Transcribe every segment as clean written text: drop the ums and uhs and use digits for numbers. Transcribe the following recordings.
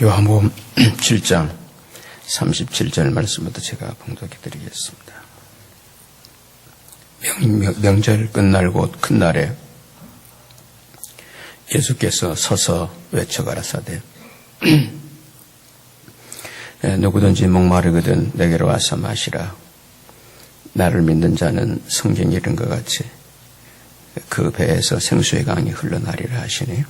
요한복음 7장 37절 말씀부터 제가 봉독해 드리겠습니다. 명절 끝날 곧 큰 날에 예수께서 서서 외쳐 가라사대 누구든지 목마르거든 내게로 와서 마시라. 나를 믿는 자는 성경이 이른 것 같이 그 배에서 생수의 강이 흘러나리라 하시네요.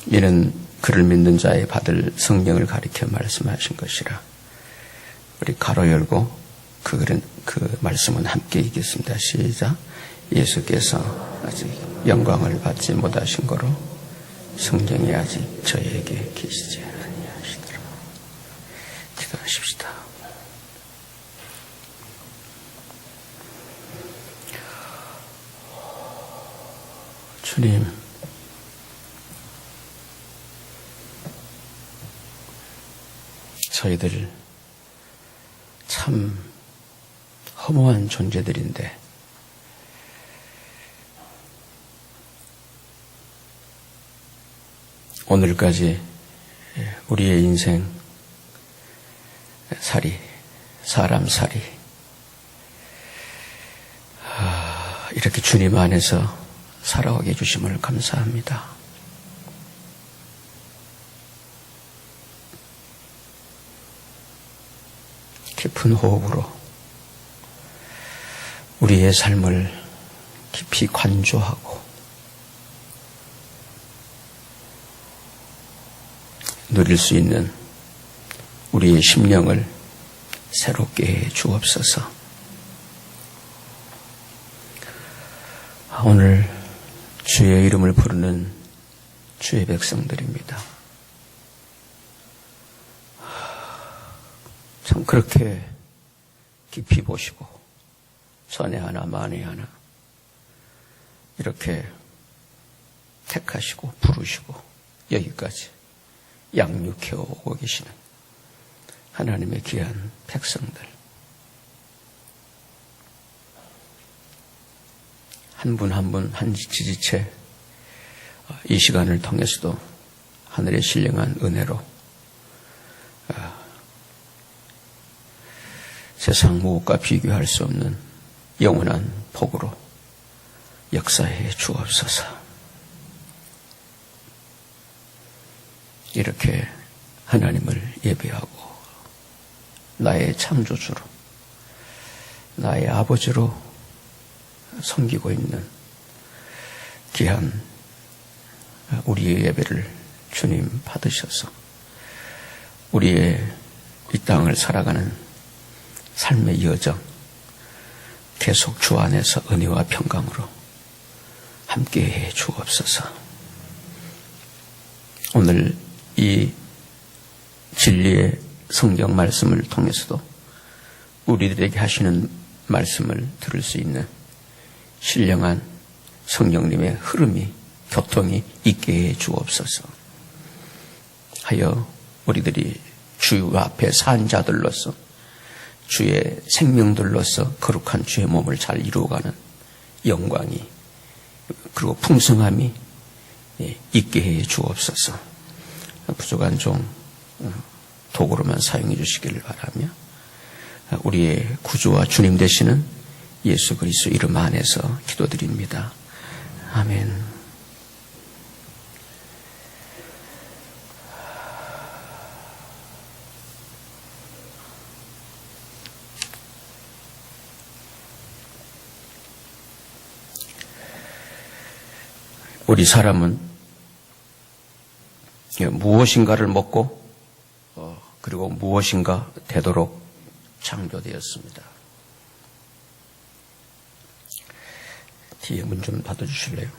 이는 그를 믿는 자의 받을 성령을 가리켜 말씀하신 것이라. 우리 가로 열고 그 말씀은 함께 읽겠습니다. 시작. 예수께서 아직 영광을 받지 못하신 거로 성령이 아직 저에게 계시지 아니하시더라. 기도하십시다. 주님, 저희들 참 허무한 존재들인데 오늘까지 우리의 인생 살이, 사람 살이 이렇게 주님 안에서 살아가게 해주심을 감사합니다. 깊은 호흡으로 우리의 삶을 깊이 관조하고 누릴 수 있는 우리의 심령을 새롭게 해 주옵소서. 오늘 주의 이름을 부르는 주의 백성들입니다. 참 그렇게 깊이 보시고 전에 하나 만에 하나 이렇게 택하시고 부르시고 여기까지 양육해 오고 계시는 하나님의 귀한 백성들, 한 분 한 분 한 지지체 이 시간을 통해서도 하늘의 신령한 은혜로 세상 무엇과 비교할 수 없는 영원한 복으로 역사해 주옵소서. 이렇게 하나님을 예배하고 나의 창조주로, 나의 아버지로 섬기고 있는 귀한 우리의 예배를 주님 받으셔서 우리의 이 땅을 살아가는 삶의 여정 계속 주 안에서 은혜와 평강으로 함께해 주옵소서. 오늘 이 진리의 성경 말씀을 통해서도 우리들에게 하시는 말씀을 들을 수 있는 신령한 성령님의 흐름이, 교통이 있게 해 주옵소서. 하여 우리들이 주 앞에 산 자들로서 주의 생명들로서 거룩한 주의 몸을 잘 이루어가는 영광이 그리고 풍성함이 있게 해 주옵소서. 부족한 종 도구로만 사용해 주시기를 바라며 우리의 구주와 주님 되시는 예수 그리스도 이름 안에서 기도드립니다. 아멘. 우리 사람은 무엇인가를 먹고 그리고 무엇인가 되도록 창조되었습니다. 뒤에 문 좀 닫아주실래요?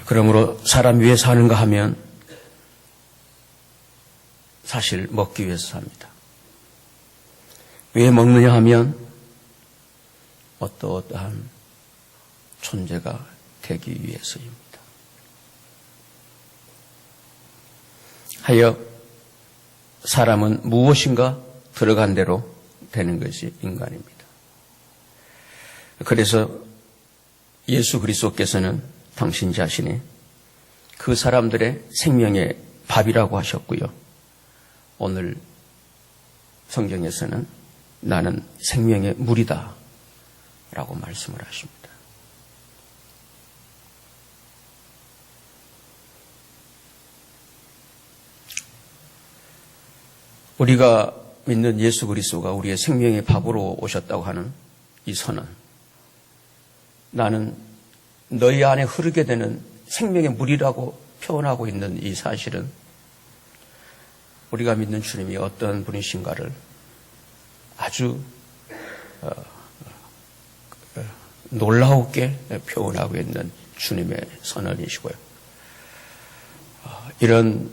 그러므로 사람 위해 사는가 하면 사실 먹기 위해서 삽니다. 왜 먹느냐 하면 어떠한 존재가 되기 위해서입니다. 하여 사람은 무엇인가 들어간 대로 되는 것이 인간입니다. 그래서 예수 그리스도께서는 당신 자신이 그 사람들의 생명의 밥이라고 하셨고요. 오늘 성경에서는 나는 생명의 물이다 라고 말씀을 하십니다. 우리가 믿는 예수 그리스도가 우리의 생명의 밥으로 오셨다고 하는 이 선언, 나는 너희 안에 흐르게 되는 생명의 물이라고 표현하고 있는 이 사실은 우리가 믿는 주님이 어떤 분이신가를 아주 놀라우게 표현하고 있는 주님의 선언이시고요. 이런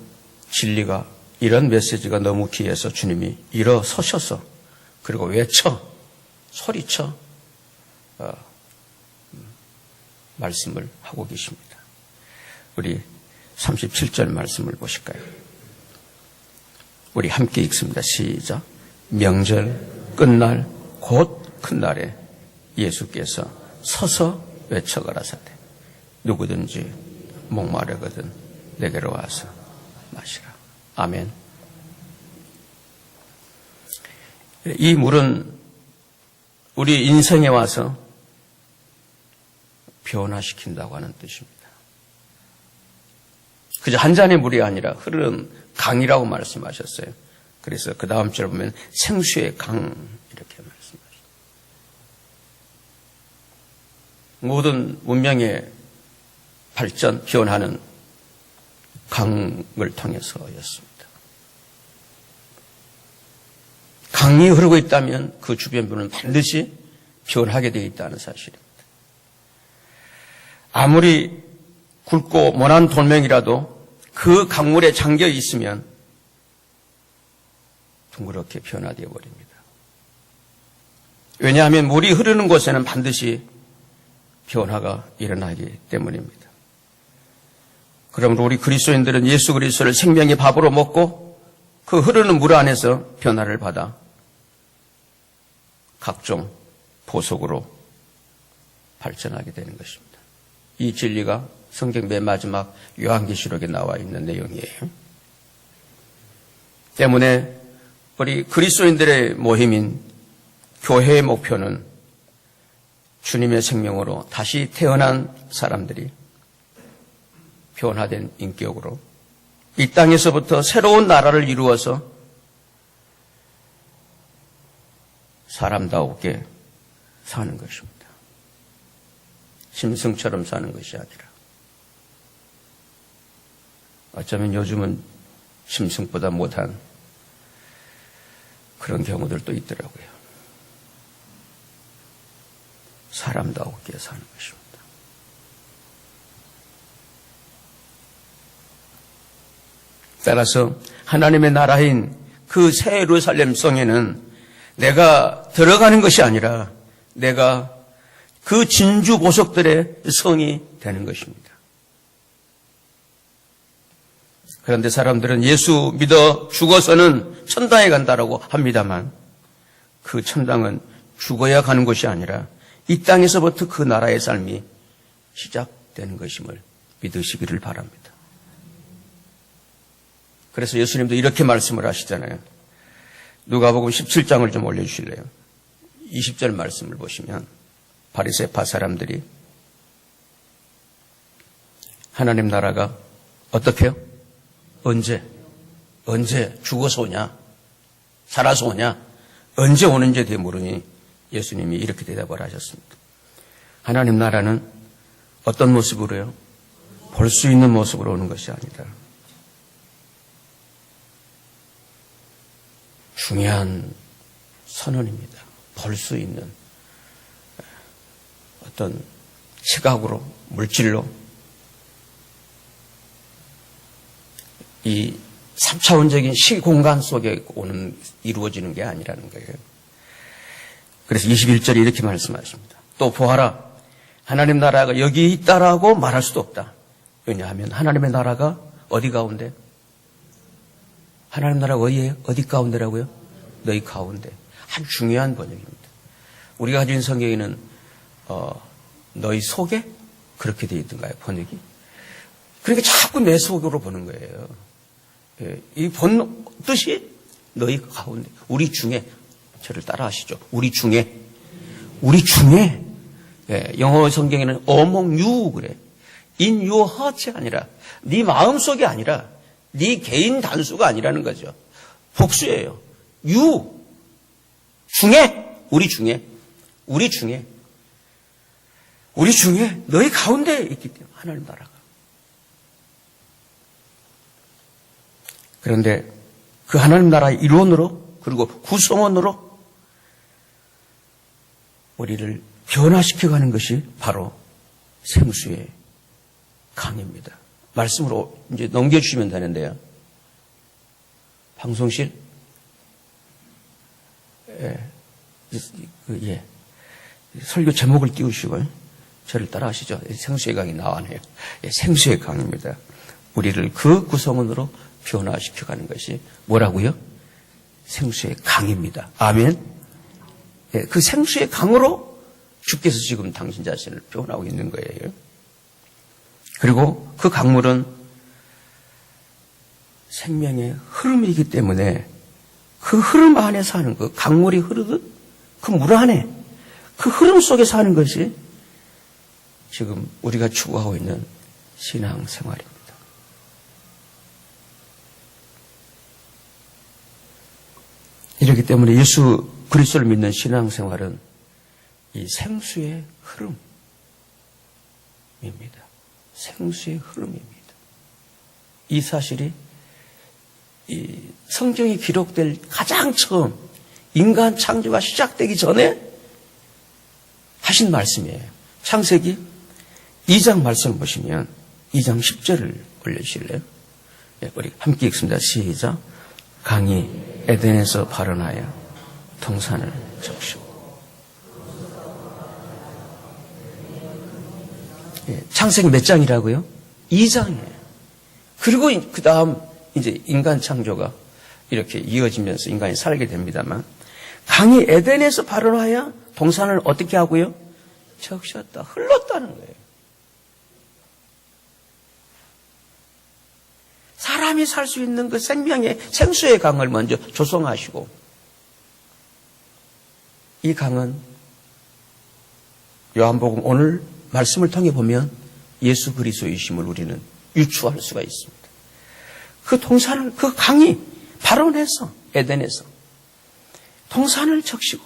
진리가, 이런 메시지가 너무 귀해서 주님이 일어서셔서 그리고 소리쳐 말씀을 하고 계십니다. 우리 37절 말씀을 보실까요? 우리 함께 읽습니다. 시작. 명절 끝날 곧 큰 날에 예수께서 서서 외쳐가라사대 누구든지 목마르거든 내게로 와서 마시라. 아멘. 이 물은 우리 인생에 와서 변화시킨다고 하는 뜻입니다. 그저 한 잔의 물이 아니라 흐르는 강이라고 말씀하셨어요. 그래서 그 다음 절 보면 생수의 강 이렇게 말씀하십니다. 모든 문명의 발전, 변화는 강을 통해서였습니다. 강이 흐르고 있다면 그 주변부는 반드시 변하게 되어 있다는 사실입니다. 아무리 굵고 모난 돌멩이라도 그 강물에 잠겨 있으면 둥그렇게 변화되어 버립니다. 왜냐하면 물이 흐르는 곳에는 반드시 변화가 일어나기 때문입니다. 그러므로 우리 그리스도인들은 예수 그리스도를 생명의 밥으로 먹고 그 흐르는 물 안에서 변화를 받아 각종 보석으로 발전하게 되는 것입니다. 이 진리가 성경 맨 마지막 요한계시록에 나와 있는 내용이에요. 때문에 우리 그리스도인들의 모임인 교회의 목표는 주님의 생명으로 다시 태어난 사람들이 변화된 인격으로 이 땅에서부터 새로운 나라를 이루어서 사람다우게 사는 것입니다. 짐승처럼 사는 것이 아니라 어쩌면 요즘은 짐승보다 못한 그런 경우들도 있더라고요. 사람다우게 사는 것입니다. 따라서 하나님의 나라인 그 새 예루살렘 성에는 내가 들어가는 것이 아니라 내가 그 진주 보석들의 성이 되는 것입니다. 그런데 사람들은 예수 믿어 죽어서는 천당에 간다라고 합니다만 그 천당은 죽어야 가는 것이 아니라 이 땅에서부터 그 나라의 삶이 시작되는 것임을 믿으시기를 바랍니다. 그래서 예수님도 이렇게 말씀을 하시잖아요. 누가복음 17장을 좀 올려주실래요? 20절 말씀을 보시면 바리새파 사람들이 하나님 나라가 어떻게 해요? 언제 죽어서 오냐? 살아서 오냐? 언제 오는지에 대해 물으니 예수님이 이렇게 대답을 하셨습니다. 하나님 나라는 어떤 모습으로요? 볼 수 있는 모습으로 오는 것이 아니다. 중요한 선언입니다. 볼 수 있는 어떤 시각으로, 물질로 이 3차원적인 시공간 속에 이루어지는 게 아니라는 거예요. 그래서 21절에 이렇게 말씀하십니다. 또 보아라, 하나님 나라가 여기 있다라고 말할 수도 없다. 왜냐하면 하나님의 나라가 어디 가운데? 하나님 나라가 어디예요? 어디 가운데라고요? 너희 가운데. 아주 중요한 번역입니다. 우리가 가진 성경에는 너희 속에 그렇게 되어 있던가요, 번역이? 그러니까 자꾸 내 속으로 보는 거예요. 이 본 뜻이 너희 가운데, 우리 중에, 저를 따라 하시죠. 우리 중에. 영어 성경에는 among you 그래. in your heart이 아니라, 네 마음속이 아니라, 네 개인 단수가 아니라는 거죠. 복수예요. you. 중에, 우리 중에 너희 가운데 있기 때문에 하나님 나라가. 그런데 그 하나님 나라의 일원으로 그리고 구성원으로 우리를 변화시켜가는 것이 바로 생수의 강입니다. 말씀으로 이제 넘겨주시면 되는데요. 방송실? 설교 제목을 띄우시고 저를 따라 하시죠. 생수의 강이 나와네요. 생수의 강입니다. 우리를 그 구성원으로 변화시켜가는 것이 뭐라고요? 생수의 강입니다. 아멘. 그 생수의 강으로 주께서 지금 당신 자신을 표현하고 있는 거예요. 그리고 그 강물은 생명의 흐름이기 때문에 그 흐름 안에 사는 그 강물이 흐르듯 그 물 안에 그 흐름 속에 사는 것이 지금 우리가 추구하고 있는 신앙생활입니다. 이렇기 때문에 예수 그리스도를 믿는 신앙생활은 이 생수의 흐름입니다. 생수의 흐름입니다. 이 사실이 이 성경이 기록될 가장 처음 인간 창조가 시작되기 전에 하신 말씀이에요. 창세기 2장 말씀을 보시면 2장 10절을 올려주실래요? 우리 함께 읽습니다. 시작. 강이 에덴에서 발원하여 동산을 적시고. 창세기 몇 장이라고요? 2장이에요. 그리고 그 다음 이제 인간 창조가 이렇게 이어지면서 인간이 살게 됩니다만, 강이 에덴에서 발원하여 동산을 어떻게 하고요? 적셨다, 흘렀다는 거예요. 사람이 살 수 있는 그 생명의 생수의 강을 먼저 조성하시고, 이 강은 요한복음 오늘 말씀을 통해 보면 예수 그리스도이심을 우리는 유추할 수가 있습니다. 그 동산을, 그 강이 발원해서 에덴에서 동산을 적시고,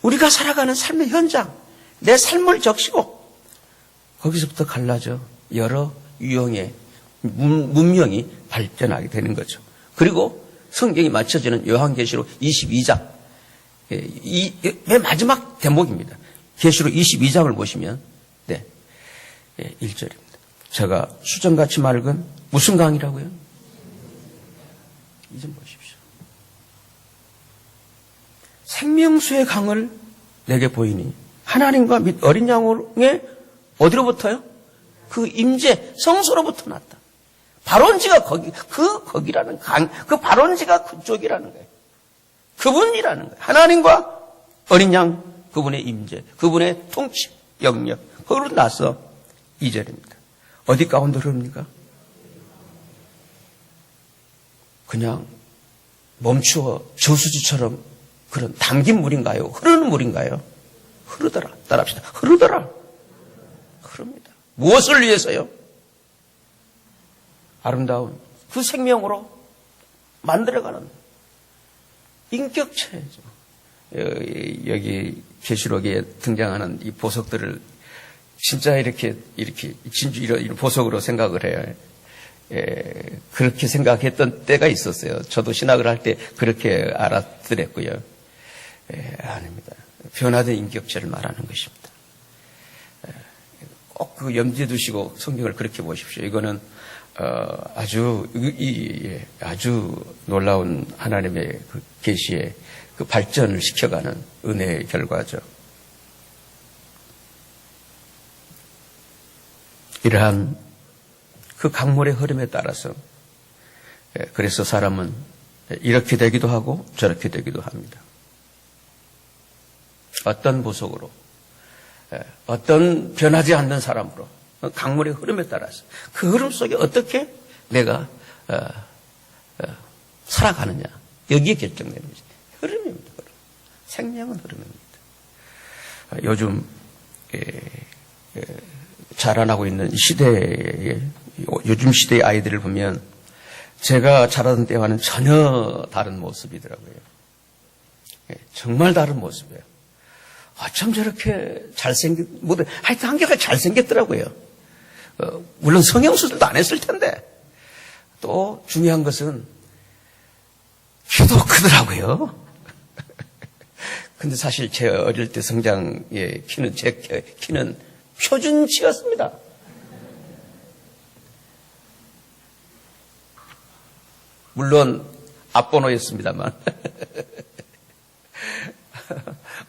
우리가 살아가는 삶의 현장, 내 삶을 적시고, 거기서부터 갈라져 여러 유형의 문명이 발전하게 되는 거죠. 그리고 성경이 맞춰지는 요한계시록 22장, 맨 마지막 대목입니다. 계시록 22장을 보시면 1절입니다. 제가 수정같이 맑은 무슨 강이라고요? 이 좀 보십시오. 생명수의 강을 내게 보이니 하나님과 및 어린 양의 어디로부터요? 그 임재 성소로부터 났다. 발원지가 거기라는 강, 그 발원지가 그쪽이라는 거예요. 그분이라는 거예요. 하나님과 어린 양, 그분의 임재, 그분의 통치, 영역, 거기로 나서 2절입니다. 어디 가운데 흐릅니까? 그냥 멈추어 저수지처럼 그런 담긴 물인가요? 흐르는 물인가요? 흐르더라. 따라합시다. 흐르더라. 흐릅니다. 무엇을 위해서요? 아름다운 그 생명으로 만들어가는 인격체죠. 여기 계시록에 등장하는 이 보석들을 진짜 이렇게 이런 보석으로 생각을 해요. 그렇게 생각했던 때가 있었어요. 저도 신학을 할 때 그렇게 알아들었고요. 아닙니다. 변화된 인격체를 말하는 것입니다. 꼭 그 염두에 두시고 성경을 그렇게 보십시오. 이거는 아주 놀라운 하나님의 그 계시의 그 발전을 시켜가는 은혜의 결과죠. 이러한 그 강물의 흐름에 따라서 그래서 사람은 이렇게 되기도 하고 저렇게 되기도 합니다. 어떤 보석으로, 어떤 변하지 않는 사람으로, 강물의 흐름에 따라서 그 흐름 속에 어떻게 내가 살아가느냐, 여기에 결정되는 것이 흐름입니다. 흐름. 생명은 흐름입니다. 요즘 자라나고 있는 시대에, 요즘 시대의 아이들을 보면 제가 자라던 때와는 전혀 다른 모습이더라고요. 정말 다른 모습이에요. 어쩜 저렇게 하여튼 한결같이 잘생겼더라고요. 물론 성형수술도 안 했을 텐데, 또 중요한 것은 키도 크더라고요. 근데 사실 제 어릴 때 성장의 키는, 제 키는 표준치였습니다. 물론 앞번호였습니다만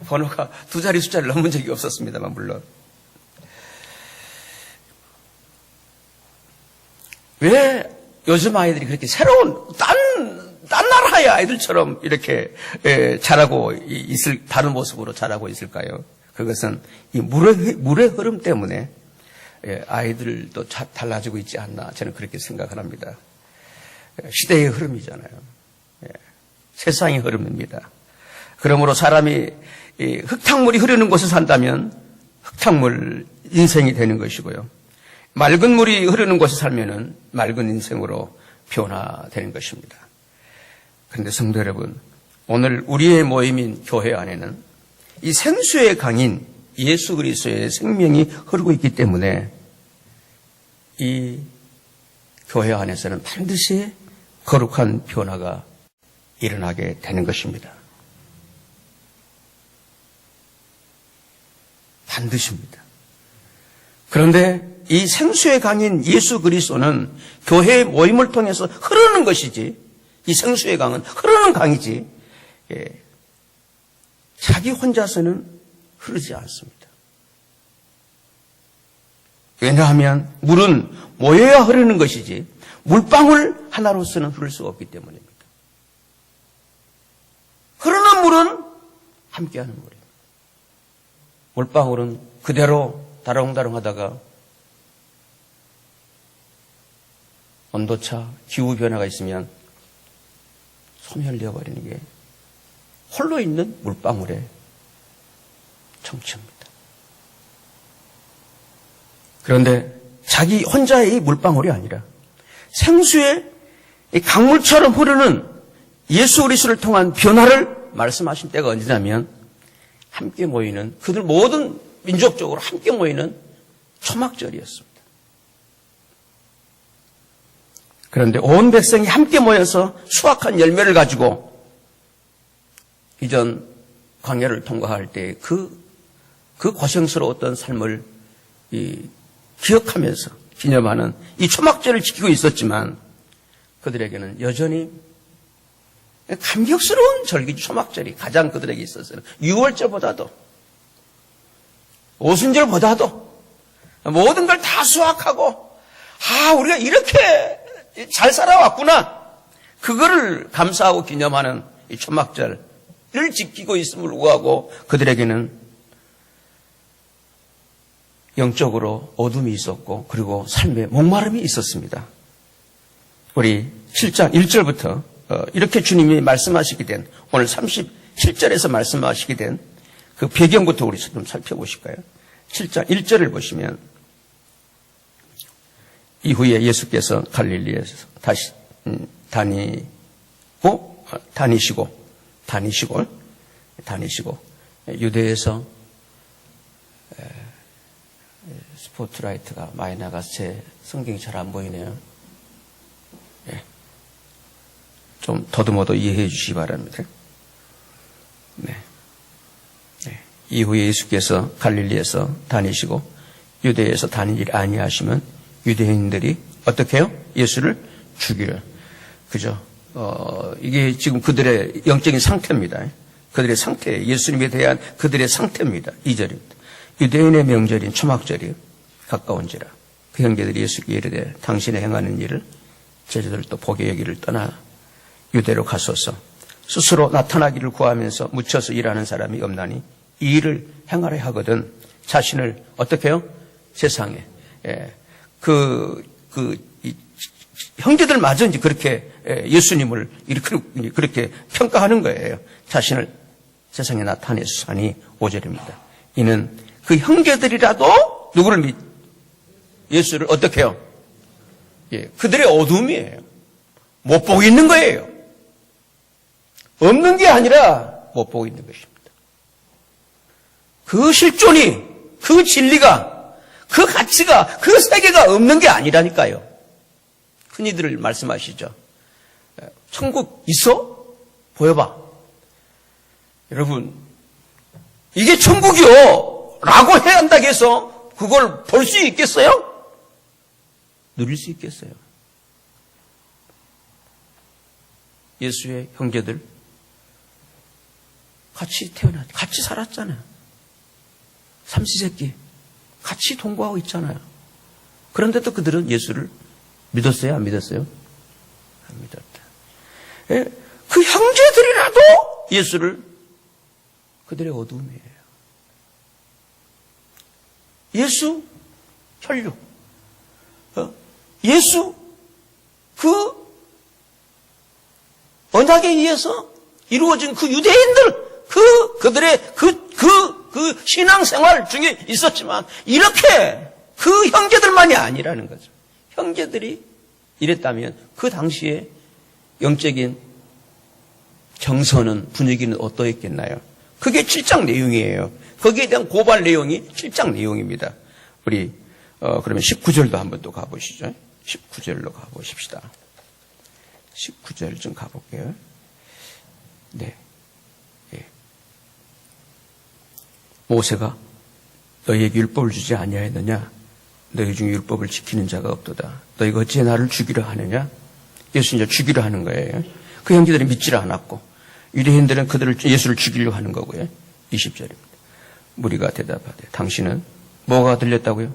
번호가 두 자리 숫자를 넘은 적이 없었습니다만, 물론. 왜 요즘 아이들이 그렇게 새로운 딴 나라의 아이들처럼 이렇게 자라고 다른 모습으로 자라고 있을까요? 그것은 이 물의 흐름 때문에 아이들도 달라지고 있지 않나, 저는 그렇게 생각을 합니다. 시대의 흐름이잖아요. 세상의 흐름입니다. 그러므로 사람이 흙탕물이 흐르는 곳에 산다면 흙탕물 인생이 되는 것이고요. 맑은 물이 흐르는 곳에 살면은 맑은 인생으로 변화되는 것입니다. 그런데 성도 여러분, 오늘 우리의 모임인 교회 안에는 이 생수의 강인 예수 그리스도의 생명이 흐르고 있기 때문에 이 교회 안에서는 반드시 거룩한 변화가 일어나게 되는 것입니다. 반드시입니다. 그런데 이 생수의 강인 예수 그리스도는 교회의 모임을 통해서 흐르는 것이지, 이 생수의 강은 흐르는 강이지, 자기 혼자서는 흐르지 않습니다. 왜냐하면 물은 모여야 흐르는 것이지 물방울 하나로서는 흐를 수가 없기 때문입니다. 흐르는 물은 함께하는 물입니다. 물방울은 그대로 다롱다롱 하다가 온도차, 기후 변화가 있으면 소멸되어 버리는 게 홀로 있는 물방울의 정체입니다. 그런데 자기 혼자의 이 물방울이 아니라 생수의 강물처럼 흐르는 예수 그리스도를 통한 변화를 말씀하신 때가 언제냐면 함께 모이는, 그들 모든 민족적으로 함께 모이는 초막절이었습니다. 그런데 온 백성이 함께 모여서 수확한 열매를 가지고 이전 광야를 통과할 때 그 고생스러웠던 삶을 기억하면서 기념하는 이 초막절을 지키고 있었지만 그들에게는 여전히 감격스러운 절기 초막절이 가장 그들에게 있어서는 유월절보다도 오순절보다도 모든 걸 다 수확하고 우리가 이렇게 잘 살아왔구나, 그거를 감사하고 기념하는 이 초막절을 지키고 있음을 우하고 그들에게는 영적으로 어둠이 있었고 그리고 삶에 목마름이 있었습니다. 우리 7장 1절부터 이렇게 주님이 말씀하시게 된, 오늘 37절에서 말씀하시게 된 그 배경부터 우리 좀 살펴보실까요? 7장 1절을 보시면 이후에 예수께서 갈릴리에서 다시 다니시고 유대에서 스포트라이트가 많이 나가서 제 성경이 잘 안 보이네요. 좀 더듬어도 이해해 주시기 바랍니다. 이후에 예수께서 갈릴리에서 다니시고 유대에서 다니지 아니하시면 유대인들이 어떻게 해요? 예수를 죽이려. 그죠? 이게 지금 그들의 영적인 상태입니다. 그들의 상태, 예수님에 대한 그들의 상태입니다. 2절입니다. 유대인의 명절인 초막절이 가까운지라 그 형제들이 예수께 이르되 당신의 행하는 일을 제자들도 보게 여기를 떠나 유대로 가소서. 스스로 나타나기를 구하면서 묻혀서 일하는 사람이 없나니 이 일을 행하려 하거든 자신을 어떻게 해요? 세상에 형제들마저 이제 그렇게 예수님을 그렇게 평가하는 거예요. 자신을 세상에 나타내서 하니 5절입니다. 이는 그 형제들이라도 누구를 예수를 어떻게 해요? 그들의 어둠이에요. 못 보고 있는 거예요. 없는 게 아니라 못 보고 있는 것입니다. 그 실존이, 그 진리가, 그 가치가, 그 세계가 없는 게 아니라니까요. 흔히들 말씀하시죠. 천국 있어? 보여봐. 여러분, 이게 천국이요! 라고 해야 한다고 해서 그걸 볼 수 있겠어요? 누릴 수 있겠어요? 예수의 형제들 같이 태어났죠. 같이 살았잖아요. 삼시세끼 같이 동거하고 있잖아요. 그런데도 그들은 예수를 믿었어요? 안 믿었어요? 안 믿었다. 그 형제들이라도 예수를 그들의 어둠이에요. 예수 혈육, 예수 그 언약에 의해서 이루어진 그 유대인들 그들의 그 신앙생활 중에 있었지만 이렇게 그 형제들만이 아니라는 거죠. 형제들이 이랬다면 그 당시에 영적인 정서는 분위기는 어떠했겠나요? 그게 7장 내용이에요. 거기에 대한 고발 내용이 7장 내용입니다. 우리 그러면 19절도 한번 또 가보시죠. 19절로 가보십시다. 19절 좀 가볼게요. 네. 예. 모세가 너희에게 율법을 주지 아니하였느냐? 너희 중에 율법을 지키는 자가 없도다. 너희가 어찌 나를 죽이려 하느냐? 예수 이제 죽이려 하는 거예요. 그 형제들이 믿지를 않았고 유대인들은 예수를 죽이려 하는 거고요. 20절입니다. 무리가 대답하되 당신은 뭐가 들렸다고요?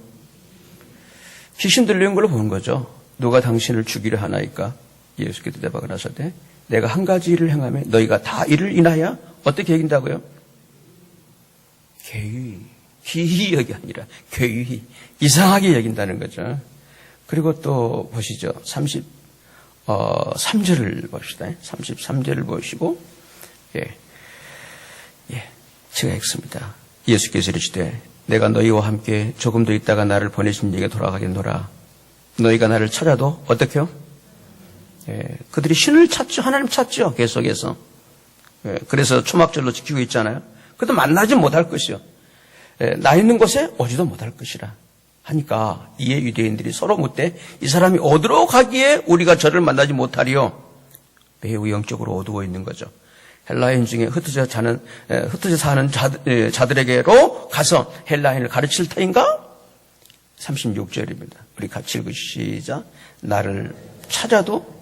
귀신 들리는 걸로 보는 거죠. 누가 당신을 죽이려 하나이까? 예수께서 대답하고 나서되 내가 한 가지 일을 행하면 너희가 다 이를 인하여 어떻게 여긴다고요? 기이 여기 아니라 괴유히 이상하게 여긴다는 거죠. 그리고 또 보시죠. 33절을 봅시다. 33절을 보시고 제가 읽습니다. 예수께서 이르시되 내가 너희와 함께 조금 더 있다가 나를 보내신 이에게 돌아가겠노라. 너희가 나를 찾아도 어떻게요? 그들이 신을 찾죠. 하나님 찾죠. 계속해서. 그래서 초막절로 지키고 있잖아요. 그래도 만나지 못할 것이요. 나 있는 곳에 오지도 못할 것이라 하니까 이에 유대인들이 서로 묻되 이 사람이 어디로 가기에 우리가 저를 만나지 못하리요? 매우 영적으로 어두워 있는 거죠. 헬라인 중에 흩어져 사는 자들에게로 가서 헬라인을 가르칠 터인가? 36절입니다. 우리 같이 읽으시자. 나를 찾아도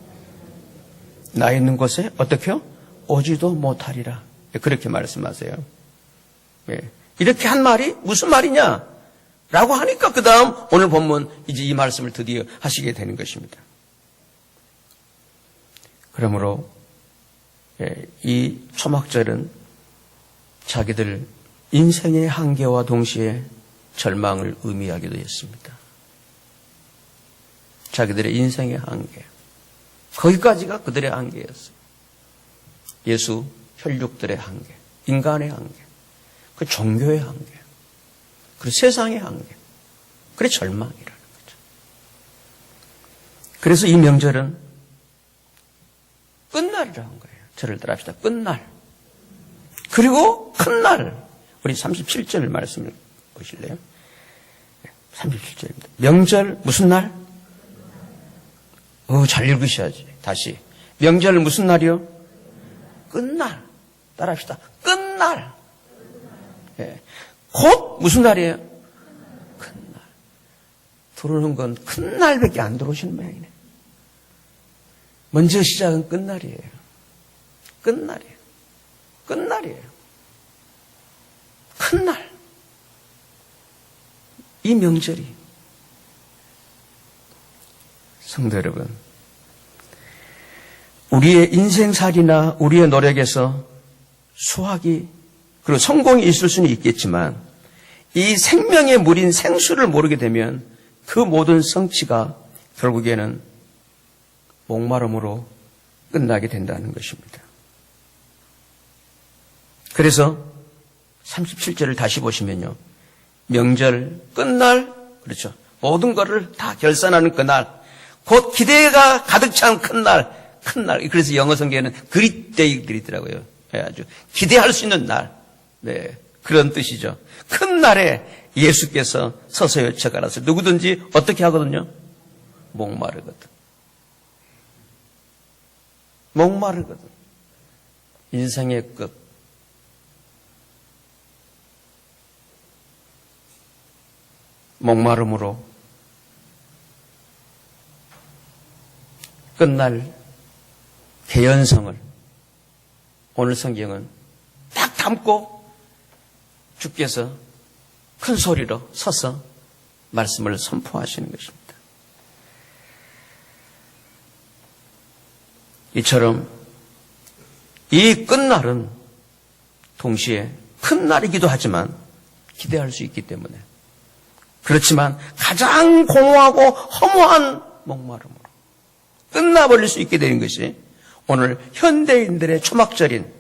나 있는 곳에 어떻게요? 오지도 못하리라. 그렇게 말씀하세요. 이렇게 한 말이 무슨 말이냐? 라고 하니까 그 다음 오늘 본문 이제 이 말씀을 드디어 하시게 되는 것입니다. 그러므로 이 초막절은 자기들 인생의 한계와 동시에 절망을 의미하기도 했습니다. 자기들의 인생의 한계. 거기까지가 그들의 한계였어요. 예수 혈육들의 한계, 인간의 한계, 그 종교의 한계, 그리고 세상의 한계, 그래 절망이라는 거죠. 그래서 이 명절은 끝날이라고 한 거예요. 저를 따라합시다. 끝날. 그리고 큰 날. 우리 37절 말씀을 보실래요? 37절입니다. 명절 무슨 날? 잘 읽으셔야지. 다시. 명절 무슨 날이요? 끝날. 따라합시다. 끝날. 곧 무슨 날이에요? 큰날. 들어오는 건 큰 날밖에 안 들어오시는 모양이네. 먼저 시작은 끝날이에요. 끝날이에요. 끝날이에요. 큰 날. 이 명절이. 성도 여러분, 우리의 인생살이나 우리의 노력에서 수확이 그리고 성공이 있을 수는 있겠지만 이 생명의 물인 생수를 모르게 되면 그 모든 성취가 결국에는 목마름으로 끝나게 된다는 것입니다. 그래서 37절을 다시 보시면요. 명절 끝날, 그렇죠. 모든 것을 다 결산하는 그날, 곧 기대가 가득 찬 큰날. 그래서 영어 성경에는 그릿 데이들이 있더라고요. 아주 기대할 수 있는 날. 네. 그런 뜻이죠. 큰 날에 예수께서 서서 외쳐가라서 누구든지 어떻게 하거든요? 목마르거든. 목마르거든. 인생의 끝. 목마름으로 끝날 개연성을 오늘 성경은 딱 담고 주께서 큰 소리로 서서 말씀을 선포하시는 것입니다. 이처럼 이 끝날은 동시에 큰 날이기도 하지만 기대할 수 있기 때문에 그렇지만 가장 공허하고 허무한 목마름으로 끝나버릴 수 있게 되는 것이 오늘 현대인들의 초막절인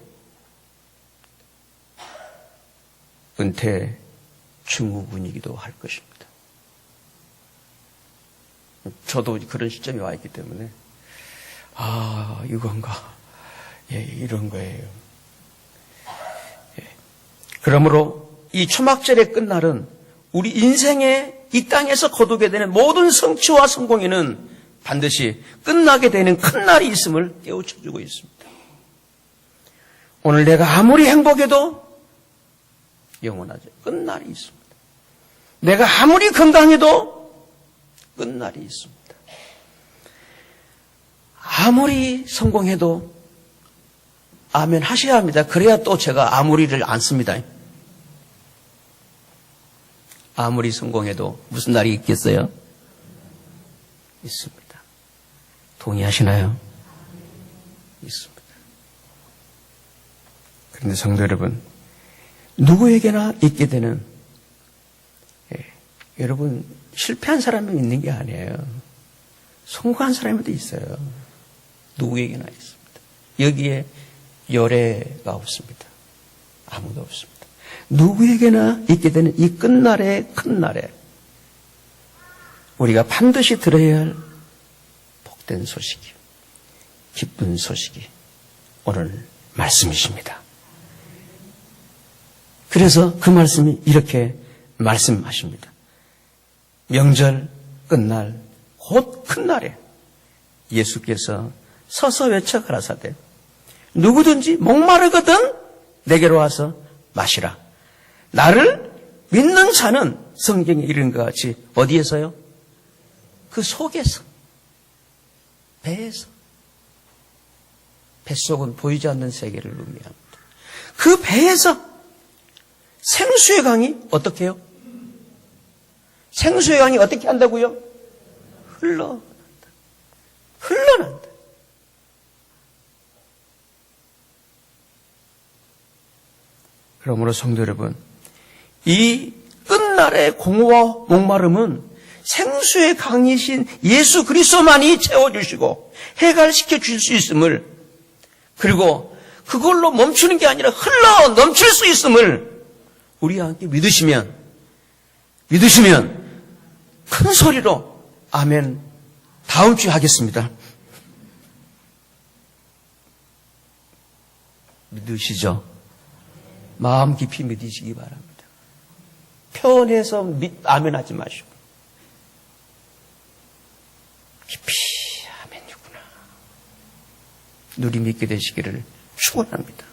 은퇴 증후군이기도 할 것입니다. 저도 그런 시점에 와 있기 때문에 이건가? 예, 이런 거예요. 예. 그러므로 이 초막절의 끝날은 우리 인생의 이 땅에서 거두게 되는 모든 성취와 성공에는 반드시 끝나게 되는 큰 날이 있음을 깨우쳐주고 있습니다. 오늘 내가 아무리 행복해도 영원하죠. 끝날이 있습니다. 내가 아무리 건강해도 끝날이 있습니다. 아무리 성공해도 아멘 하셔야 합니다. 그래야 또 제가 아무리를 안 씁니다. 아무리 성공해도 무슨 날이 있겠어요? 있습니다. 동의하시나요? 있습니다. 그런데 성도 여러분, 누구에게나 있게 되는, 여러분, 실패한 사람이 있는 게 아니에요. 성공한 사람도 있어요. 누구에게나 있습니다. 여기에 열애가 없습니다. 아무도 없습니다. 누구에게나 있게 되는 이 끝날의 큰 날에 우리가 반드시 들어야 할 복된 소식이, 기쁜 소식이 오늘 말씀이십니다. 그래서 그 말씀이 이렇게 말씀하십니다. 명절 끝날 곧 큰 날에 예수께서 서서 외쳐 가라사대 누구든지 목마르거든 내게로 와서 마시라. 나를 믿는 자는 성경에 이른 것 같이 어디에서요? 그 속에서, 배에서. 뱃속은 보이지 않는 세계를 의미합니다. 그 배에서 생수의 강이 어떻게 해요? 생수의 강이 어떻게 한다고요? 흘러난다. 그러므로 성도 여러분, 이 끝날의 공허와 목마름은 생수의 강이신 예수 그리스도만이 채워주시고 해갈시켜 줄 수 있음을, 그리고 그걸로 멈추는 게 아니라 흘러 넘칠 수 있음을 우리와 함께 믿으시면 큰 소리로 아멘 다음 주에 하겠습니다. 믿으시죠? 마음 깊이 믿으시기 바랍니다. 표현해서 아멘 하지 마시고 깊이 아멘이구나. 누리 믿게 되시기를 축원합니다.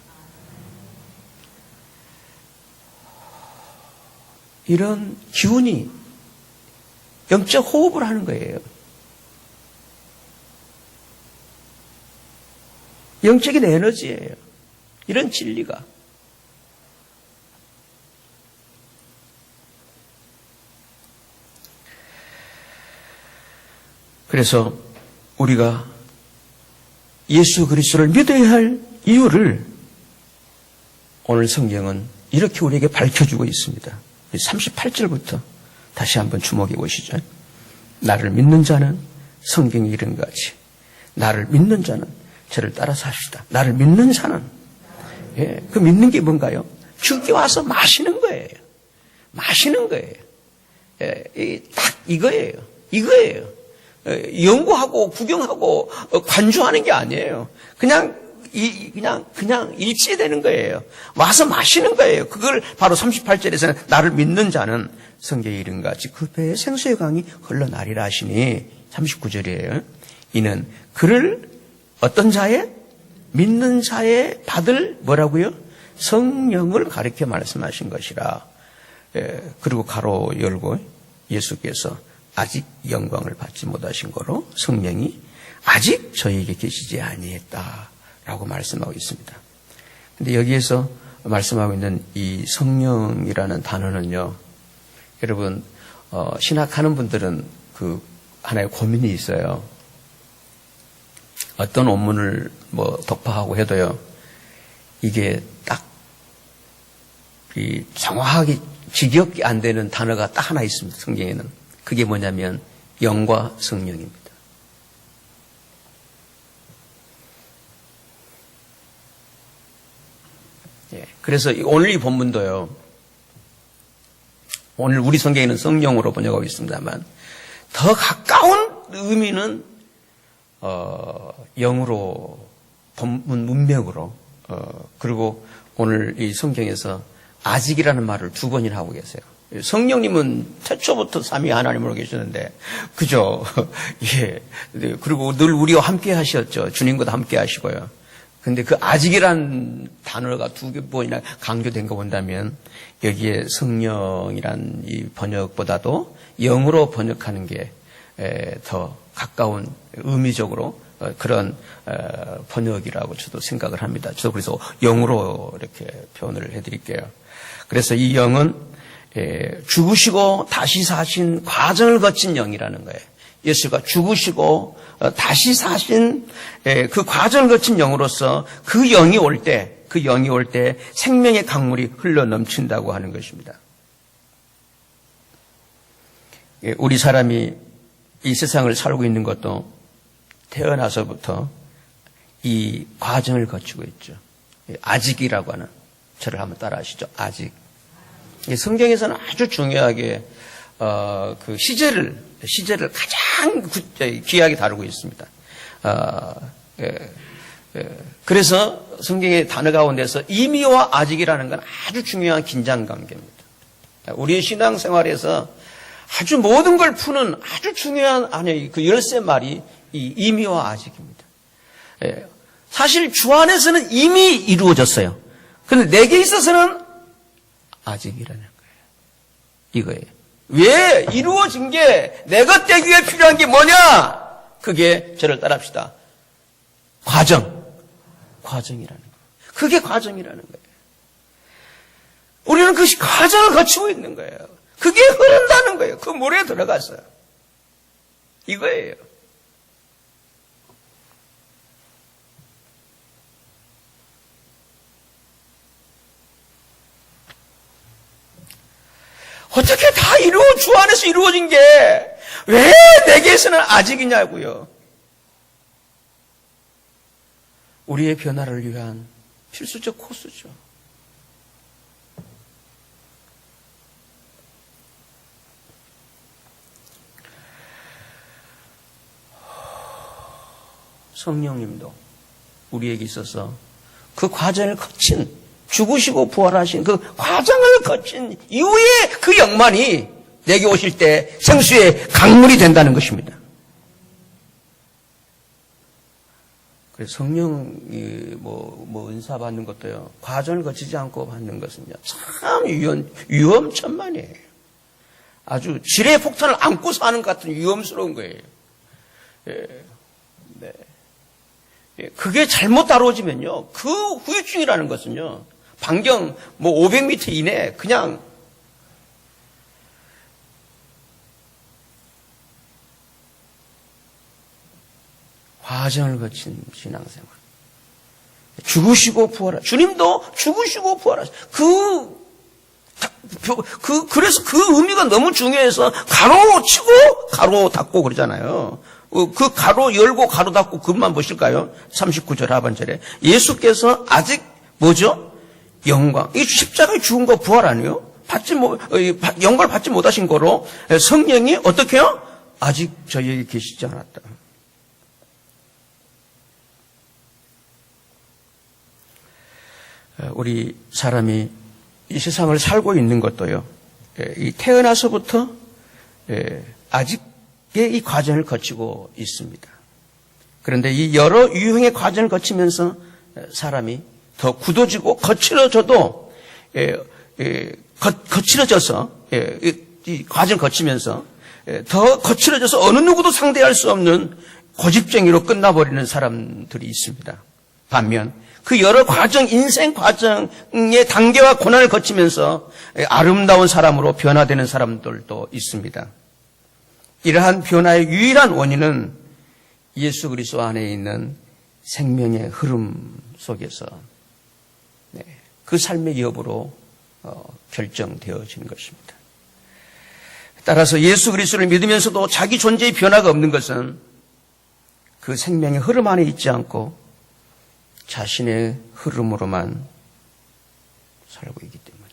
이런 기운이 영적 호흡을 하는 거예요. 영적인 에너지예요. 이런 진리가. 그래서 우리가 예수 그리스도를 믿어야 할 이유를 오늘 성경은 이렇게 우리에게 밝혀주고 있습니다. 38절부터 다시 한번 주목해 보시죠. 나를 믿는 자는 성경이 이른 것 같이 나를 믿는 자는 저를 따라서 합시다. 나를 믿는 자는 그 믿는 게 뭔가요? 주께 와서 마시는 거예요. 마시는 거예요. 딱 이거예요. 이거예요. 연구하고 구경하고 관주하는 게 아니에요. 그냥 일치되는 거예요. 와서 마시는 거예요. 그걸 바로 38절에서는 나를 믿는 자는 성경에 이른 것 같이 그 배에 생수의 강이 흘러나리라 하시니 39절이에요. 이는 그를 어떤 자의? 믿는 자의 받을 뭐라고요? 성령을 가리켜 말씀하신 것이라. 그리고 가로 열고 예수께서 아직 영광을 받지 못하신 거로 성령이 아직 저에게 계시지 아니했다라고 말씀하고 있습니다. 근데 여기에서 말씀하고 있는 이 성령이라는 단어는요, 여러분 신학하는 분들은 그 하나의 고민이 있어요. 어떤 원문을 독파하고 해도요, 이게 딱 정확하게 직역이 안 되는 단어가 딱 하나 있습니다. 성경에는. 그게 뭐냐면 영과 성령입니다. 그래서 오늘 이 본문도요, 오늘 우리 성경에는 성령으로 번역하고 있습니다만 더 가까운 의미는 영으로, 본문 문맥으로, 그리고 오늘 이 성경에서 아직이라는 말을 2번이나 하고 계세요. 성령님은 태초부터 삼위 하나님으로 계셨는데, 그죠? 예. 그리고 늘 우리와 함께 하셨죠. 주님과도 함께 하시고요. 근데 그 아직이란 단어가 2번이나 강조된 거 본다면, 여기에 성령이란 이 번역보다도 영으로 번역하는 게 더 가까운 의미적으로 그런 번역이라고 저도 생각을 합니다. 저도 그래서 영으로 이렇게 표현을 해드릴게요. 그래서 이 영은 죽으시고 다시 사신 과정을 거친 영이라는 거예요. 예수가 죽으시고 다시 사신 그 과정을 거친 영으로서 그 영이 올 때 생명의 강물이 흘러 넘친다고 하는 것입니다. 우리 사람이 이 세상을 살고 있는 것도 태어나서부터 이 과정을 거치고 있죠. 아직이라고 하는, 저를 한번 따라 하시죠. 아직. 성경에서는 아주 중요하게 그 시제를 가장 귀하게 다루고 있습니다. 그래서 성경의 단어 가운데서 이미와 아직이라는 건 아주 중요한 긴장 관계입니다. 우리의 신앙생활에서 아주 모든 걸 푸는 아주 중요한 그 열쇠 말이 이 이미와 아직입니다. 사실 주 안에서는 이미 이루어졌어요. 그런데 내게 있어서는 아직이라는 거예요. 이거예요. 왜 이루어진 게 내가 되기 위해 필요한 게 뭐냐? 그게 저를 따라합시다. 과정이라는 거예요. 그게 과정이라는 거예요. 우리는 그 과정을 거치고 있는 거예요. 그게 흐른다는 거예요. 그 물에 들어갔어요. 이거예요. 어떻게 다 주 안에서 이루어진 게 왜 내게서는 아직이냐고요. 우리의 변화를 위한 필수적 코스죠. 성령님도 우리에게 있어서 그 과정을 거친, 죽으시고 부활하신 그 과정을 거친 이후에 그 영만이 내게 오실 때 생수의 강물이 된다는 것입니다. 그래서 성령이 은사 받는 것도요, 과정을 거치지 않고 받는 것은요, 참 위험천만이에요. 아주 지뢰 폭탄을 안고 사는 것 같은 위험스러운 거예요. 네. 그게 잘못 다루어지면요, 그 후유증이라는 것은요, 반경 500m 이내 그냥 과정을 거친 신앙생활. 죽으시고 부활하. 주님도 죽으시고 부활하시. 그래서 그 의미가 너무 중요해서 가로 치고 가로 닫고 그러잖아요. 그 가로 열고 가로 닫고 그것만 보실까요? 39절 하반절에. 예수께서 아직 뭐죠? 영광. 이 십자가에 죽은 거 부활 아니에요? 영광을 받지 못하신 거로 성령이 어떻게 해요? 아직 저희에게 계시지 않았다. 우리 사람이 이 세상을 살고 있는 것도요, 이 태어나서부터 아직의 이 과정을 거치고 있습니다. 그런데 이 여러 유형의 과정을 거치면서 사람이 더 굳어지고 거칠어져도 거칠어져서 이 과정을 거치면서 더 거칠어져서 어느 누구도 상대할 수 없는 고집쟁이로 끝나버리는 사람들이 있습니다. 반면 그 여러 과정, 인생 과정의 단계와 고난을 거치면서 아름다운 사람으로 변화되는 사람들도 있습니다. 이러한 변화의 유일한 원인은 예수 그리스도 안에 있는 생명의 흐름 속에서 그 삶의 여부로 결정되어지는 것입니다. 따라서 예수 그리스도를 믿으면서도 자기 존재의 변화가 없는 것은 그 생명의 흐름 안에 있지 않고 자신의 흐름으로만 살고 있기 때문입니다.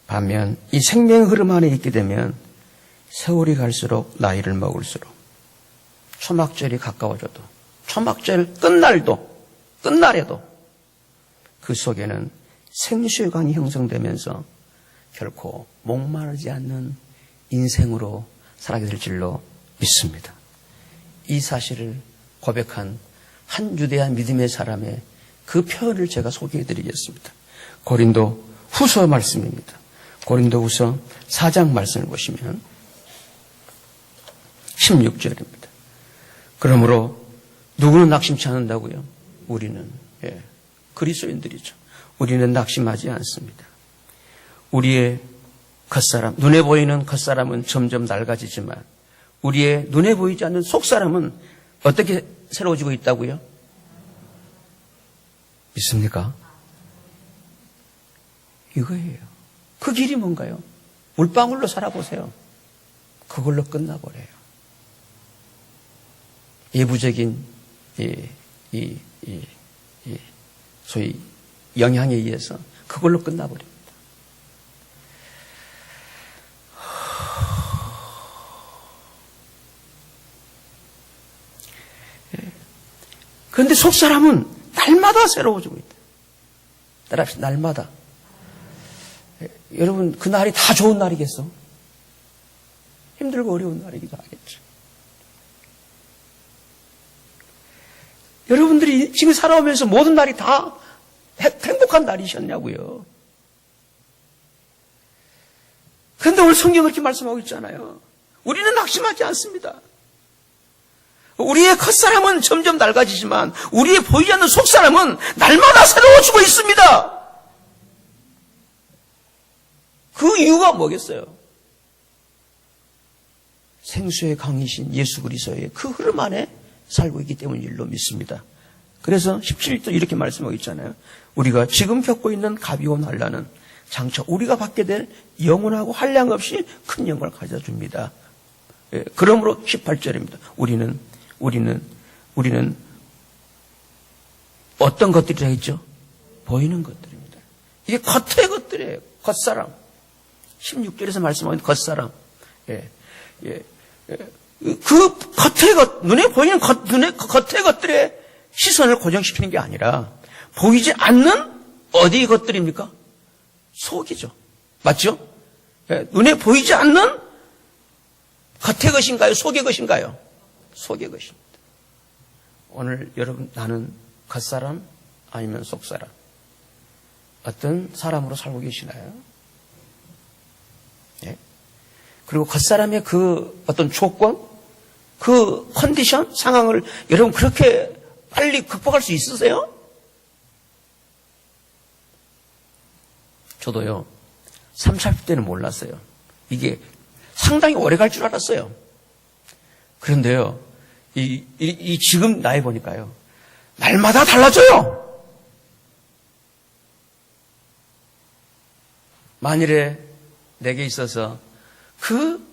반면 이 생명의 흐름 안에 있게 되면 세월이 갈수록 나이를 먹을수록 초막절이 가까워져도 초막절 끝날에도 그 속에는 생수의 강이 형성되면서 결코 목마르지 않는 인생으로 살아가게 될 줄로 믿습니다. 이 사실을 고백한 한 유대한 믿음의 사람의 그 표현을 제가 소개해드리겠습니다. 고린도 후서 말씀입니다. 고린도 후서 4장 말씀을 보시면 16절입니다. 그러므로 누구는 낙심치 않는다고요? 우리는 그리스도인들이죠. 우리는 낙심하지 않습니다. 우리의 겉사람, 눈에 보이는 겉사람은 점점 낡아지지만 우리의 눈에 보이지 않는 속사람은 어떻게 새로워지고 있다고요? 믿습니까? 이거예요. 그 길이 뭔가요? 물방울로 살아보세요. 그걸로 끝나버려요. 예부적인 소위 영향에 의해서 그걸로 끝나버립니다. 그런데 속사람은 날마다 새로워지고 있다. 따라합시다. 날마다. 여러분, 그 날이 다 좋은 날이겠어? 힘들고 어려운 날이기도 하겠죠. 여러분들이 지금 살아오면서 모든 날이 다 행복한 날이셨냐고요. 그런데 오늘 성경은 이렇게 말씀하고 있잖아요. 우리는 낙심하지 않습니다. 우리의 겉사람은 점점 낡아지지만 우리의 보이지 않는 속사람은 날마다 새로워지고 있습니다. 그 이유가 뭐겠어요? 생수의 강이신 예수 그리스도의 그 흐름 안에 살고 있기 때문인 줄로 믿습니다. 그래서 17절 이렇게 말씀하고 있잖아요. 우리가 지금 겪고 있는 가비고 난란은 장차 우리가 받게 될 영원하고 한량 없이 큰 영광을 가져줍니다. 그러므로 18절입니다. 우리는 어떤 것들이라 했죠? 보이는 것들입니다. 이게 겉의 것들이에요. 겉사람. 16절에서 말씀하는 겉사람. 그 겉의 것, 눈에 보이는 겉의 것들의 시선을 고정시키는 게 아니라 보이지 않는 어디 것들입니까? 속이죠. 맞죠? 눈에 보이지 않는 겉의 것인가요? 속의 것인가요? 속의 것입니다. 오늘 여러분, 나는 겉사람 아니면 속사람? 어떤 사람으로 살고 계시나요? 예? 그리고 겉사람의 그 어떤 조건, 그 컨디션, 상황을 여러분 그렇게 빨리 극복할 수 있으세요? 저도요, 30, 40대는 몰랐어요. 이게 상당히 오래 갈 줄 알았어요. 그런데요, 지금 나이 보니까요. 날마다 달라져요. 만일에 내게 있어서 그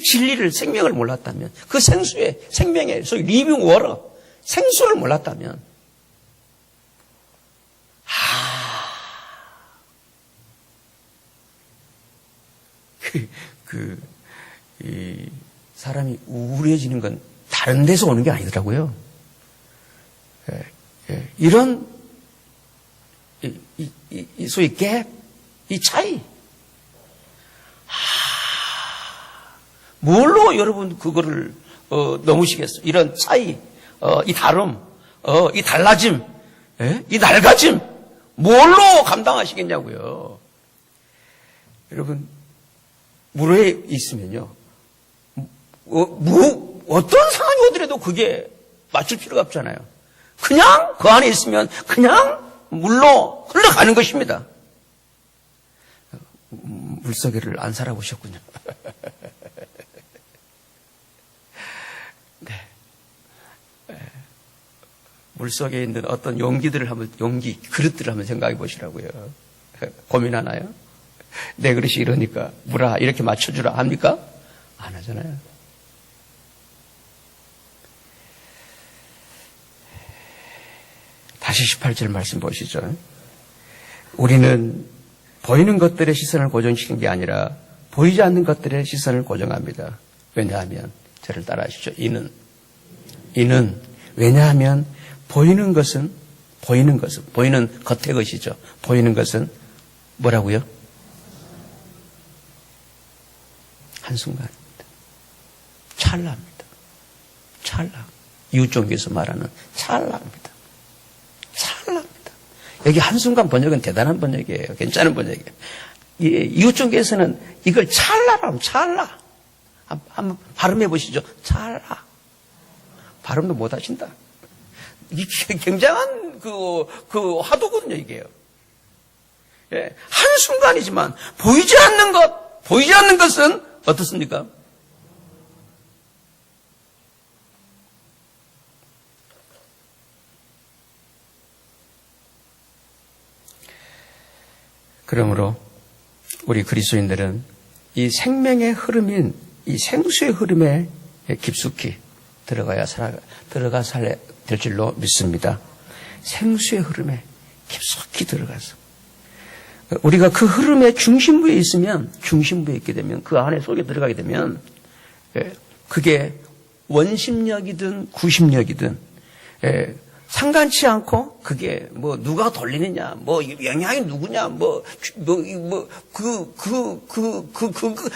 진리를, 생명을 몰랐다면, 그 생수의, 생명의, 소위 리빙 워터, 생수를 몰랐다면, 이 사람이 우울해지는 건 다른 데서 오는 게 아니더라고요. 이런, 소위 갭, 이 차이. 뭘로 여러분 그거를 넘으시겠어요? 이런 차이, 이 다름, 이 달라짐, 이 낡아짐, 뭘로 감당하시겠냐고요. 여러분, 물에 있으면요, 어떤 상황이 오더라도 그게 맞출 필요가 없잖아요. 그냥 그 안에 있으면 그냥 물로 흘러가는 것입니다. 물속에를 안 살아보셨군요. 네. 물속에 있는 어떤 그릇들을 한번 생각해 보시라고요. 고민하나요? 내 그릇이 이러니까 물아 이렇게 맞춰주라 합니까? 안 하잖아요. 다시 18절 말씀 보시죠. 우리는 보이는 것들의 시선을 고정시킨 게 아니라 보이지 않는 것들의 시선을 고정합니다. 왜냐하면 저를 따라하시죠. 이는 왜냐하면 보이는 보이는 겉의 것이죠. 보이는 것은 뭐라고요? 한순간입니다. 찰나입니다. 찰나. 이웃종교에서 말하는 찰나입니다. 찰나입니다. 여기 한순간 번역은 대단한 번역이에요. 괜찮은 번역이에요. 이웃종교에서는 이걸 찰나라고 하면 찰나. 한번 발음해 보시죠. 찰나. 발음도 못 하신다. 이게 굉장한 화두거든요, 이게요. 예, 한순간이지만 보이지 않는 것은 어떻습니까? 그러므로 우리 그리스도인들은 이 생명의 흐름인 이 생수의 흐름에 깊숙이 들어가 살아야 될 줄로 믿습니다. 생수의 흐름에 깊숙이 들어가서 우리가 그 흐름의 중심부에 있게 되면 그 안에 속에 들어가게 되면 그게 원심력이든 구심력이든 상관치 않고 그게 뭐 누가 돌리느냐, 뭐 영향이 누구냐,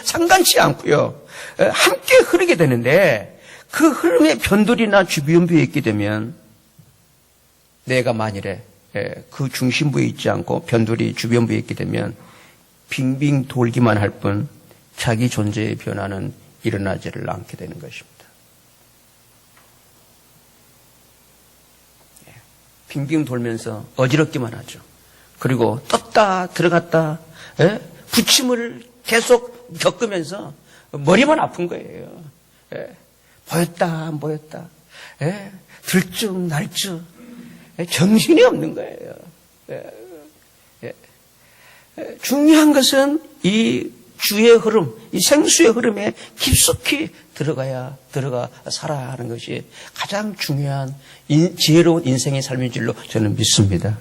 상관치 않고요. 함께 흐르게 되는데 그 흐름의 변돌이나 주변부에 있게 되면 내가 만일에 그 중심부에 있지 않고 변돌이 주변부에 있게 되면 빙빙 돌기만 할 뿐 자기 존재의 변화는 일어나지를 않게 되는 것입니다. 빙빙 돌면서 어지럽기만 하죠. 그리고 떴다 들어갔다 부침을 계속 겪으면서 머리만 아픈 거예요. 보였다 안 보였다 들쭉날쭉 정신이 없는 거예요. 중요한 것은 이 주의 흐름, 이 생수의 흐름에 깊숙이 들어가 살아야 하는 것이 가장 중요한 지혜로운 인생의 삶인 줄로 저는 믿습니다.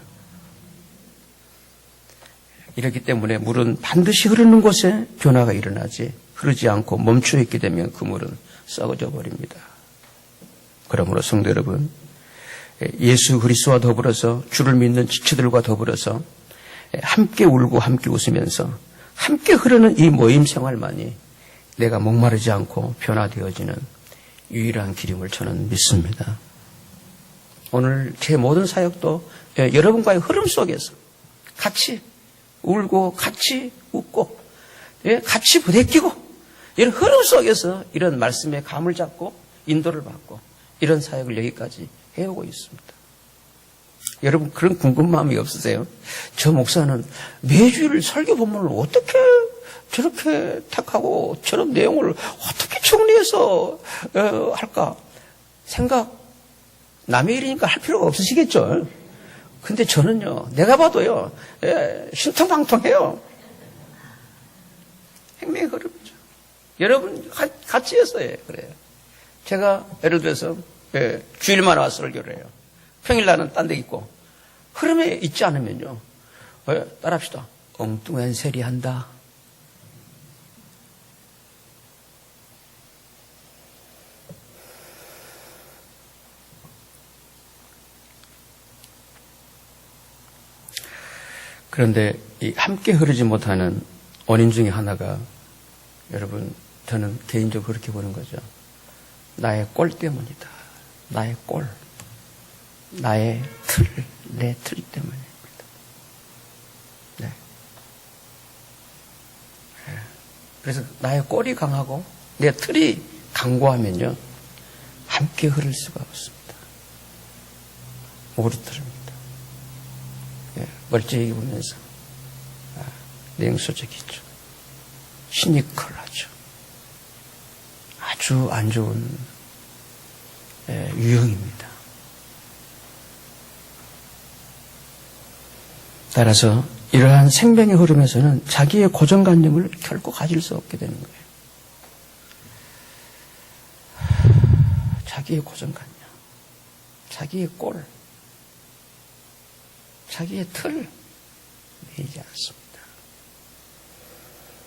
이렇기 때문에 물은 반드시 흐르는 곳에 변화가 일어나지 흐르지 않고 멈춰 있게 되면 그 물은 썩어져 버립니다. 그러므로 성도 여러분, 예수 그리스도와 더불어서 주를 믿는 지체들과 더불어서 함께 울고 함께 웃으면서 함께 흐르는 이 모임 생활만이 내가 목마르지 않고 변화되어지는 유일한 길임을 저는 믿습니다. 오늘 제 모든 사역도 여러분과의 흐름 속에서 같이 울고 같이 웃고 같이 부대끼고 이런 흐름 속에서 이런 말씀의 감을 잡고 인도를 받고 이런 사역을 여기까지 해오고 있습니다. 여러분 그런 궁금한 마음이 없으세요? 저 목사는 매주일 설교 본문을 어떻게 저렇게 택하고 저런 내용을 어떻게 정리해서 할까? 생각 남의 일이니까 할 필요가 없으시겠죠. 근데 저는요, 내가 봐도요, 신통방통해요. 생명의 흐름이죠. 여러분 같이 했어요. 그래요. 제가 예를 들어서 주일만 와서 설교를 해요. 평일날은 딴 데 있고 흐름에 있지 않으면요, 따라합시다. 엉뚱한 세리 한다. 그런데 이 함께 흐르지 못하는 원인 중에 하나가 여러분, 저는 개인적으로 그렇게 보는 거죠. 나의 꼴 때문이다. 나의 꼴. 나의 틀, 내 틀 때문입니다. 네. 그래서 나의 꼴이 강하고 내 틀이 강고하면요, 함께 흐를 수가 없습니다. 오르트릅니다. 멀쩡히 보면서 냉소적이죠. 시니컬하죠. 아주 안 좋은 유형입니다. 따라서 이러한 생명의 흐름에서는 자기의 고정관념을 결코 가질 수 없게 되는 거예요. 자기의 고정관념, 자기의 꼴, 자기의 틀 매이지 않습니다.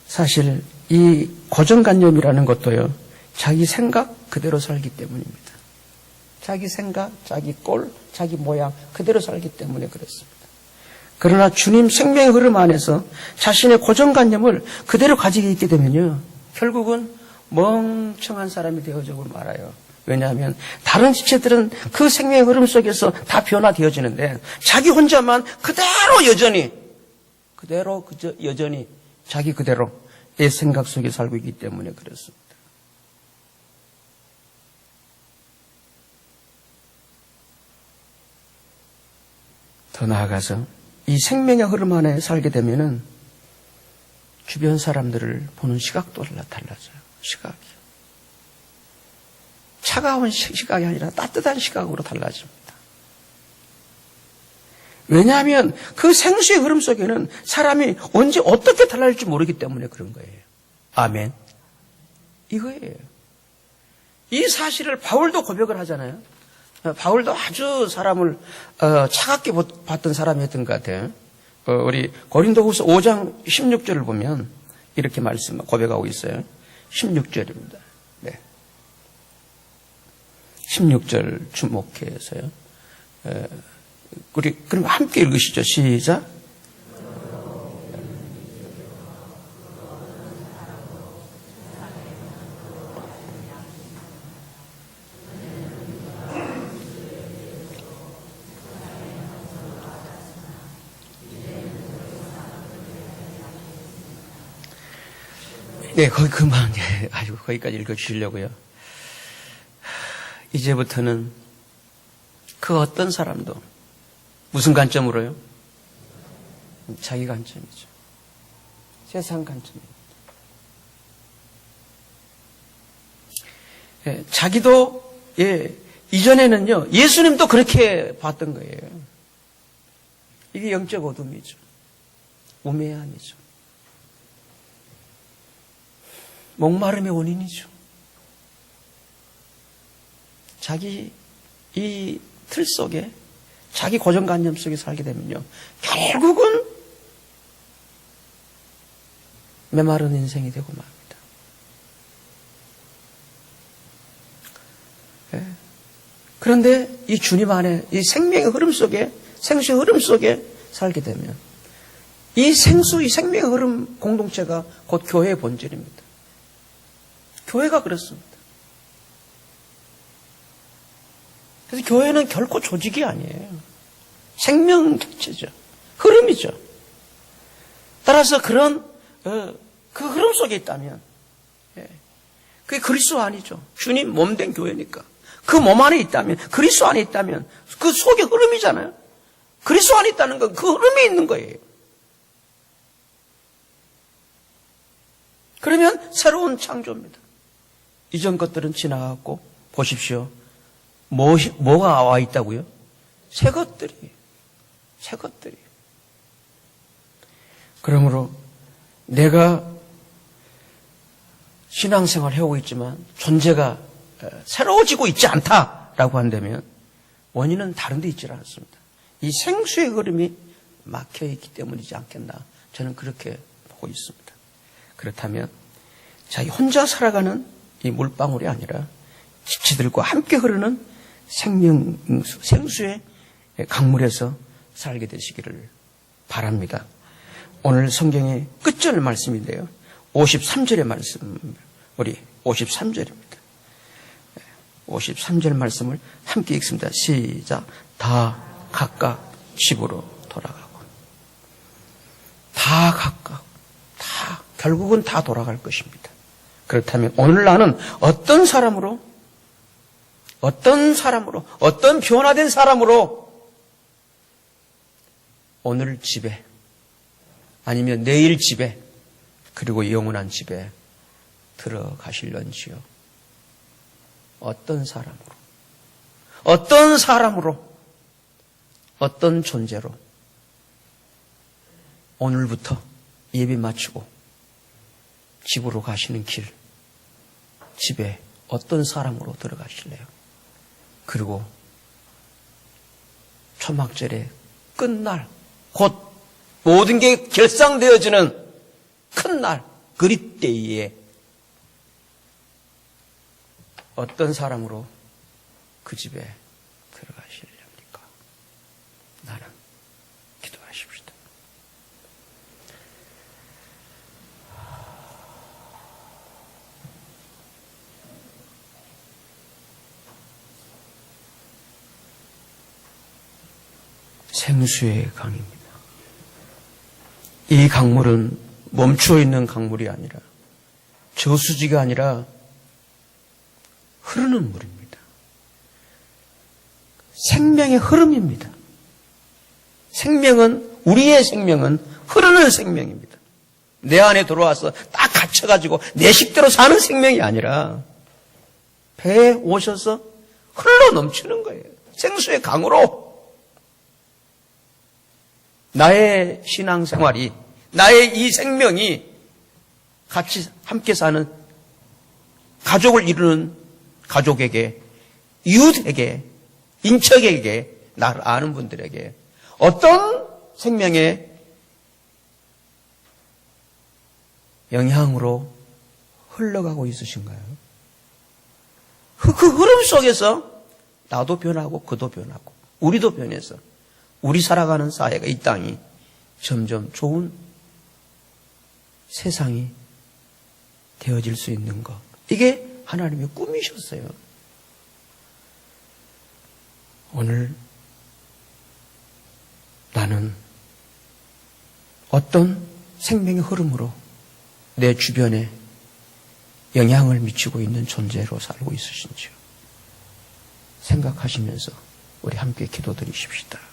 사실 이 고정관념이라는 것도요, 자기 생각 그대로 살기 때문입니다. 자기 생각, 자기 꼴, 자기 모양 그대로 살기 때문에 그렇습니다. 그러나 주님 생명의 흐름 안에서 자신의 고정관념을 그대로 가지고 있게 되면요, 결국은 멍청한 사람이 되어져 말아요. 왜냐하면 다른 지체들은 그 생명의 흐름 속에서 다 변화되어지는데 자기 혼자만 그대로 여전히 자기 그대로의 생각 속에 살고 있기 때문에 그렇습니다. 더 나아가서 이 생명의 흐름 안에 살게 되면은 주변 사람들을 보는 시각도 달라져요. 시각이. 차가운 시각이 아니라 따뜻한 시각으로 달라집니다. 왜냐하면 그 생수의 흐름 속에는 사람이 언제 어떻게 달라질지 모르기 때문에 그런 거예요. 아멘. 이거예요. 이 사실을 바울도 고백을 하잖아요. 바울도 아주 사람을 차갑게 봤던 사람이었던 것 같아요. 우리 고린도후서 5장 16절을 보면 이렇게 고백하고 있어요. 16절입니다. 네. 16절 주목해서요. 우리 그럼 함께 읽으시죠. 시작. 네, 그만. 아이고, 거기까지 읽어주시려고요. 이제부터는 그 어떤 사람도 무슨 관점으로요? 자기 관점이죠. 세상 관점입니다. 자기도, 이전에는요, 예수님도 그렇게 봤던 거예요. 이게 영적 어둠이죠. 우매함이죠. 목마름의 원인이죠. 자기 이 틀 속에, 자기 고정관념 속에 살게 되면요, 결국은 메마른 인생이 되고 맙니다. 그런데 이 주님 안에 이 생명의 흐름 속에, 생수의 흐름 속에 살게 되면 이 생수, 이 생명의 흐름 공동체가 곧 교회의 본질입니다. 교회가 그렇습니다. 그래서 교회는 결코 조직이 아니에요. 생명 자체죠. 흐름이죠. 따라서 그런 그 흐름 속에 있다면 그게 그리스도 안이죠. 주님 몸된 교회니까. 그 몸 안에 있다면, 그리스도 안에 있다면 그 속에 흐름이잖아요. 그리스도 안에 있다는 건 그 흐름에 있는 거예요. 그러면 새로운 창조입니다. 이전 것들은 지나갔고 보십시오. 뭐가 와 있다고요? 새 것들이. 그러므로 내가 신앙생활을 해오고 있지만 존재가 새로워지고 있지 않다라고 한다면 원인은 다른 데 있지 않습니다. 이 생수의 흐름이 막혀있기 때문이지 않겠나, 저는 그렇게 보고 있습니다. 그렇다면 자기 혼자 살아가는 이 물방울이 아니라 지체들과 함께 흐르는 생수의 강물에서 살게 되시기를 바랍니다. 오늘 성경의 끝절 말씀인데요. 53절의 말씀, 우리 53절입니다. 53절 말씀을 함께 읽습니다. 시작. 다 각각 집으로 돌아가고. 다 각각, 결국은 다 돌아갈 것입니다. 그렇다면 오늘 나는 어떤 사람으로, 어떤 변화된 사람으로 오늘 집에, 아니면 내일 집에, 그리고 영원한 집에 들어가실런지요? 어떤 사람으로, 어떤 존재로 오늘부터 예배 마치고 집으로 가시는 길, 집에 어떤 사람으로 들어가실래요? 그리고 초막절의 끝날, 곧 모든 게 결상되어지는 큰 날, 그리때에 어떤 사람으로 그 집에 들어가시렵니까? 나는 기도하십시다. 생수의 강입니다. 이 강물은 멈추어 있는 강물이 아니라, 저수지가 아니라 흐르는 물입니다. 생명의 흐름입니다. 우리의 생명은 흐르는 생명입니다. 내 안에 들어와서 딱 갇혀가지고 내 식대로 사는 생명이 아니라 배에 오셔서 흘러 넘치는 거예요. 생수의 강으로. 나의 신앙생활이, 나의 이 생명이 같이 함께 사는 가족을 이루는 가족에게, 이웃에게, 인척에게, 나를 아는 분들에게 어떤 생명의 영향으로 흘러가고 있으신가요? 그 흐름 속에서 나도 변하고 그도 변하고 우리도 변해서 우리 살아가는 사회가, 이 땅이 점점 좋은 세상이 되어질 수 있는 것. 이게 하나님의 꿈이셨어요. 오늘 나는 어떤 생명의 흐름으로 내 주변에 영향을 미치고 있는 존재로 살고 있으신지요? 생각하시면서 우리 함께 기도드리십시다.